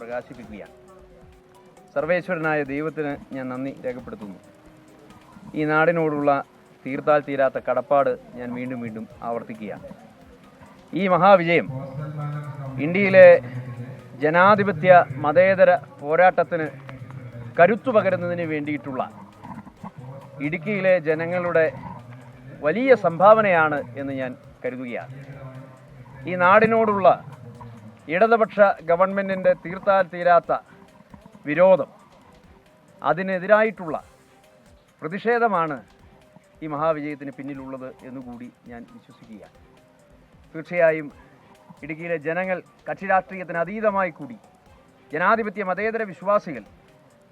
പ്രകാശിപ്പിക്കുകയാണ്. സർവേശ്വരനായ ദൈവത്തിന് ഞാൻ നന്ദി രേഖപ്പെടുത്തുന്നു. ഈ നാടിനോടുള്ള തീർത്താൽ തീരാത്ത കടപ്പാട് ഞാൻ വീണ്ടും വീണ്ടും ആവർത്തിക്കുകയാണ്. ഈ മഹാവിജയം ഇന്ത്യയിലെ ജനാധിപത്യ മതേതര പോരാട്ടത്തിന് കരുത്തു പകരുന്നതിന് വേണ്ടിയിട്ടുള്ള ഇടുക്കിയിലെ ജനങ്ങളുടെ വലിയ സംഭാവനയാണ് എന്ന് ഞാൻ കരുതുകയാണ്. ഈ നാടിനോടുള്ള ഇടതുപക്ഷ ഗവൺമെൻറ്റിൻ്റെ തീർത്താൽ തീരാത്ത വിരോധം, അതിനെതിരായിട്ടുള്ള പ്രതിഷേധമാണ് ഈ മഹാവിജയത്തിന് പിന്നിലുള്ളത് എന്നുകൂടി ഞാൻ വിശ്വസിക്കുകയാണ്. തീർച്ചയായും ഇടുക്കിയിലെ ജനങ്ങൾ കക്ഷി രാഷ്ട്രീയത്തിന് അതീതമായി കൂടി ജനാധിപത്യ മതേതര വിശ്വാസികൾ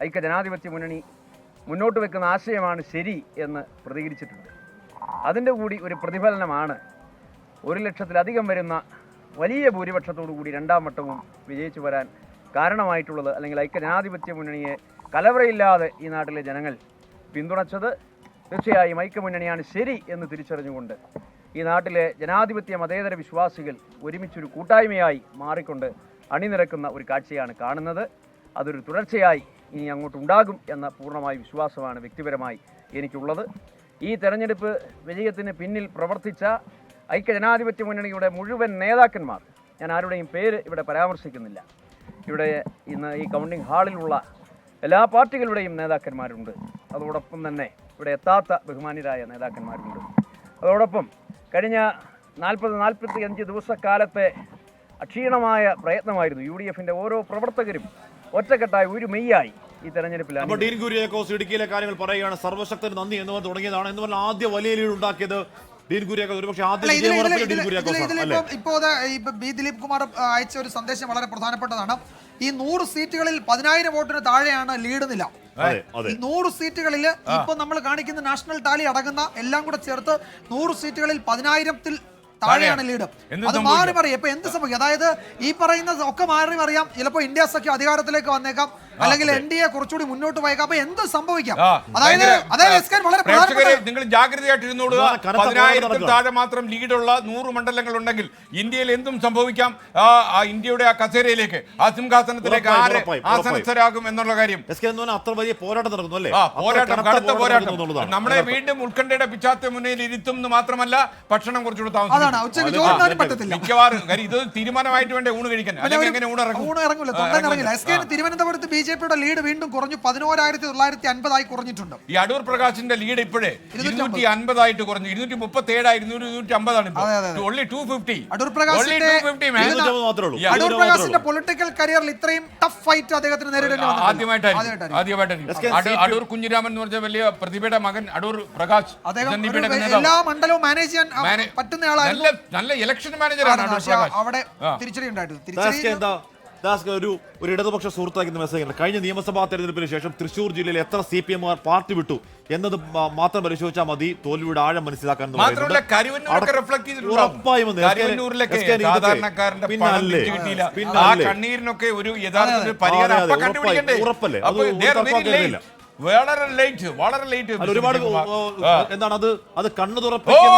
ഐക്യജനാധിപത്യ മുന്നണി മുന്നോട്ട് വെക്കുന്ന ആശയമാണ് ശരി എന്ന് പ്രതികരിച്ചിട്ടുണ്ട്. അതിൻ്റെ കൂടി ഒരു പ്രതിഫലനമാണ് 1,00,000-ലധികം വരുന്ന വലിയ ഭൂരിപക്ഷത്തോടു കൂടി രണ്ടാം വട്ടവും വിജയിച്ചു വരാൻ കാരണമായിട്ടുള്ളത്. അല്ലെങ്കിൽ ഐക്യജനാധിപത്യ മുന്നണിയെ കലവറയില്ലാതെ ഈ നാട്ടിലെ ജനങ്ങൾ പിന്തുണച്ചത്. തീർച്ചയായും ഐക്യമുന്നണിയാണ് ശരി എന്ന് തിരിച്ചറിഞ്ഞുകൊണ്ട് ഈ നാട്ടിലെ ജനാധിപത്യ മതേതര വിശ്വാസികൾ ഒരുമിച്ചൊരു കൂട്ടായ്മയായി മാറിക്കൊണ്ട് അണിനിരക്കുന്ന ഒരു കാഴ്ചയാണ് കാണുന്നത്. അതൊരു തുടർച്ചയായി ഇനി അങ്ങോട്ടുണ്ടാകും എന്ന പൂർണ്ണമായ വിശ്വാസമാണ് വ്യക്തിപരമായി എനിക്കുള്ളത്. ഈ തെരഞ്ഞെടുപ്പ് വിജയത്തിന് പിന്നിൽ പ്രവർത്തിച്ച ഐക്യജനാധിപത്യ മുന്നണിയുടെ മുഴുവൻ നേതാക്കന്മാർ, ഞാൻ ആരുടെയും പേര് ഇവിടെ പരാമർശിക്കുന്നില്ല, ഇവിടെ ഇന്ന് ഈ കൗണ്ടിംഗ് ഹാളിലുള്ള എല്ലാ പാർട്ടികളുടെയും നേതാക്കന്മാരുണ്ട്. അതോടൊപ്പം തന്നെ ഇവിടെ എത്താത്ത ബഹുമാന്യരായ നേതാക്കന്മാരുണ്ട്. അതോടൊപ്പം കഴിഞ്ഞ 40-45 ദിവസക്കാലത്തെ അക്ഷീണമായ പ്രയത്നമായിരുന്നു UDFിൻ്റെ ഓരോ പ്രവർത്തകരും ഒറ്റക്കെട്ടായി ഒരു മെയ്യായി ഈ തെരഞ്ഞെടുപ്പിൽ. അപ്പോൾ ഡീൻ കുര്യാക്കോസ് ഇടുക്കിയിലെ കാര്യങ്ങൾ പറയുകയാണ്. സർവശക്തന് നന്ദി എന്ന് തുടങ്ങിയതാണ്. എന്ന് പറഞ്ഞാൽ ആദ്യ വലിയ ലീഡ് ഉണ്ടാക്കിയത് ഡീൻ കുര്യാക്കോസ്. ഒരുപക്ഷെ ഇപ്പോൾ ബി ദിലീപ് കുമാർ അയച്ച ഒരു സന്ദേശം വളരെ പ്രധാനപ്പെട്ടതാണ്. ഈ 100 സീറ്റുകളിൽ 10,000 വോട്ടിന് താഴെയാണ് ലീഡ് നില. ഈ 100 സീറ്റുകളിൽ ഇപ്പൊ നമ്മൾ കാണിക്കുന്ന നാഷണൽ ടാലി അടങ്ങുന്ന എല്ലാം കൂടെ ചേർത്ത് 100 സീറ്റുകളിൽ 10,000-ൽ താഴെയാണ് ലീഡ്. അത് മാറി പറയും. ഇപ്പൊ എന്ത് സംഭവിക്കും? അതായത് ഈ പറയുന്നത് ഒക്കെ മാറി അറിയാം. ചിലപ്പോൾ ഇന്ത്യ സഖ്യം അധികാരത്തിലേക്ക് വന്നേക്കാം, അല്ലെങ്കിൽ NDA കുറച്ചുകൂടി മുന്നോട്ട് പോയേക്കാം. അപ്പൊ എന്ത് സംഭവിക്കാം? അതായത് നിങ്ങൾ ജാഗ്രതയായിട്ടിരുന്നോളൂ. 10,000-ൽ താഴെ മാത്രം ലീഡുള്ള 100 മണ്ഡലങ്ങൾ ഉണ്ടെങ്കിൽ ഇന്ത്യയിൽ എന്തും സംഭവിക്കാം. ഇന്ത്യയുടെ ആ കസേരയിലേക്ക്, ആ സിംഹാസനത്തിലേക്ക് ആര് ആസനസ്ഥരാകും എന്നുള്ള കാര്യം അത്ര വലിയ പോരാട്ടം നടക്കുന്നു അല്ലേ? കടുത്ത പോരാട്ടം. നമ്മളെ വീണ്ടും ഉത്കണ്ഠയുടെ പിച്ചാത്ത മുന്നിൽ ഇരുത്തും എന്ന് മാത്രമല്ല, ഭക്ഷണം കുറച്ചുകൂടി താമസിക്കും. മിക്കവാറും കാര്യം ഇത് തീരുമാനമായിട്ട് വേണ്ടേ ഊണ് കഴിക്കാൻ. അല്ലെങ്കിൽ എങ്ങനെ ഊണിറങ്ങില്ല. തിരുവനന്തപുരത്ത് BJPയുടെ ലീഡ് വീണ്ടും കുറഞ്ഞു. 11,950 കുറഞ്ഞിട്ടുണ്ട്. ഈ അടൂർ പ്രകാശിന്റെ ലീഡ് ഇപ്പോഴേ 250 കുറഞ്ഞു. 237 250. അടൂർ പ്രകാശിന്റെ പൊളിറ്റിക്കൽ കരിയറിൽ ഇത്രയും ടഫ് ഫൈറ്റ് അദ്ദേഹത്തിന് നേരിടേണ്ടി വന്നു. ആദ്യമായിട്ടായിരുന്നു. അടൂർ കുഞ്ഞിരാമൻ എന്ന് പറഞ്ഞ വലിയ പ്രതിഭയുടെ മകൻ അടൂർ പ്രകാശ് എല്ലാ മണ്ഡലവും മാനേജ് ചെയ്യാൻ പറ്റുന്ന ആളായിരുന്നു. നല്ല ഇലക്ഷൻ മാനേജറാണ് അവിടെ തിരിച്ചടി ഉണ്ടായിരുന്നു. ഒരു ഇടതുപക്ഷ സുഹൃത്താക്കുന്ന മെസ്സേജ്. കഴിഞ്ഞ നിയമസഭാ തെരഞ്ഞെടുപ്പിന് ശേഷം തൃശൂർ ജില്ലയിൽ എത്ര CPM-കാർ പാർട്ടി വിട്ടു എന്നത് മാത്രം പരിശോധിച്ചാൽ മതി തോൽവിയുടെ ആഴം മനസ്സിലാക്കാൻ. ഉറപ്പല്ലേ? വളരെ ലേറ്റ്. ഒരുപാട് എന്താണ് അത് കണ്ണു തുറപ്പിലേക്ക്.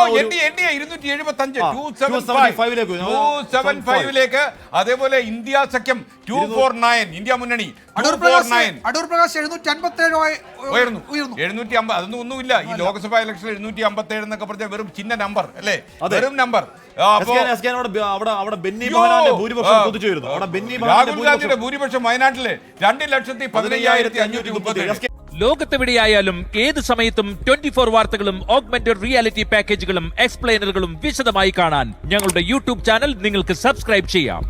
അതേപോലെ ഇന്ത്യ സഖ്യം 249, ഇന്ത്യ മുന്നണി അടൂർ പ്രകാശ് 757 750. അതൊന്നും ഒന്നുമില്ല. ഈ ലോക്സഭാ ഇലക്ഷൻ 757 എന്നൊക്കെ പറഞ്ഞാൽ വെറും ചിഹ്ന നമ്പർ അല്ലേ? വെറും നമ്പർ. രാഹുൽ ഗാന്ധിയുടെ ഭൂരിപക്ഷം വയനാട്ടിലെ 2,15,530. ലോകത്തെവിടെയായാലും ഏത് സമയത്തും 24 വാർത്തകളും ഓഗ്മെന്റഡ് റിയാലിറ്റി പാക്കേജുകളും എക്സ്പ്ലെയിനറുകളും വിശദമായി കാണാൻ ഞങ്ങളുടെ YouTube ചാനൽ നിങ്ങൾക്ക് സബ്സ്ക്രൈബ് ചെയ്യാം.